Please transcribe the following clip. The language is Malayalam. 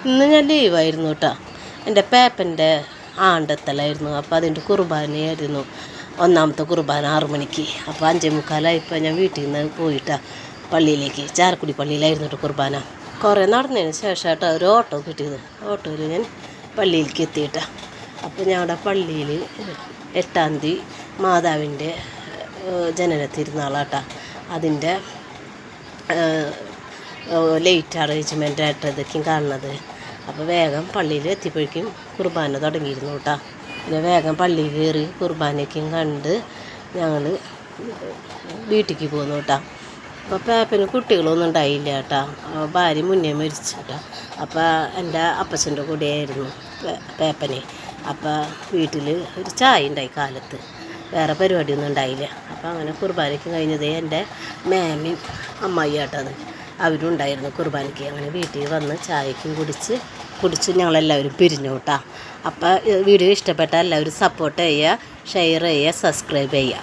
ഇന്ന് ഞാൻ ലീവായിരുന്നു കേട്ടോ. എൻ്റെ പേപ്പൻ്റെ ആണ്ടെത്തലായിരുന്നു. അപ്പോൾ അതിൻ്റെ കുർബാനയായിരുന്നു. ഒന്നാമത്തെ കുർബാന 6 മണിക്ക്. അപ്പോൾ 5:45 ഞാൻ വീട്ടിൽ നിന്ന് പോയിട്ടാ പള്ളിയിലേക്ക്. ചാലക്കുടി പള്ളിയിലായിരുന്നു കേട്ടോ കുർബാന. കുറേ നടന്നതിന് ശേഷം കേട്ടോ ഒരു ഓട്ടോ കിട്ടിയത്. ഓട്ടോയിൽ ഞാൻ പള്ളിയിലേക്ക് എത്തിയിട്ടാ. അപ്പോൾ ഞങ്ങളുടെ പള്ളിയിൽ 8-ാം തീയതി മാതാവിൻ്റെ ജനന തിരുനാളാട്ടാ. അതിൻ്റെ ലേറ്റ് അറേഞ്ച്മെൻ്റ് ആയിട്ട് ഇതൊക്കെയും കാണുന്നത്. അപ്പോൾ വേഗം പള്ളിയിൽ എത്തിയപ്പോഴേക്കും കുർബാന തുടങ്ങിയിരുന്നു കേട്ടോ. പിന്നെ വേഗം പള്ളിയിൽ കയറി കുർബാനയ്ക്കും കണ്ട് ഞങ്ങൾ വീട്ടിലേക്ക് പോന്നു കേട്ടോ. അപ്പോൾ പേപ്പന് കുട്ടികളൊന്നും ഉണ്ടായില്ല കേട്ടോ. ഭാര്യ മുന്നേ മരിച്ചു കേട്ടോ. അപ്പോൾ എൻ്റെ അപ്പച്ചൻ്റെ കൂടെയായിരുന്നു പേപ്പന്. അപ്പോൾ വീട്ടിൽ ഒരു ചായ ഉണ്ടായി കാലത്ത്, വേറെ പരിപാടിയൊന്നും ഉണ്ടായില്ല. അപ്പോൾ അങ്ങനെ കുർബാനയ്ക്ക് കഴിഞ്ഞതേ എൻ്റെ മേമയും അമ്മായി ആട്ടത് അവരും ഉണ്ടായിരുന്നു കുർബാനയ്ക്ക്. അങ്ങനെ വീട്ടിൽ വന്ന് ചായക്കും കുടിച്ച് ഞങ്ങളെല്ലാവരും പിരിഞ്ഞു കേട്ടോ. അപ്പോൾ വീഡിയോ ഇഷ്ടപ്പെട്ടാൽ എല്ലാവരും സപ്പോർട്ട് ചെയ്യുക, ഷെയർ ചെയ്യുക, സബ്സ്ക്രൈബ് ചെയ്യുക.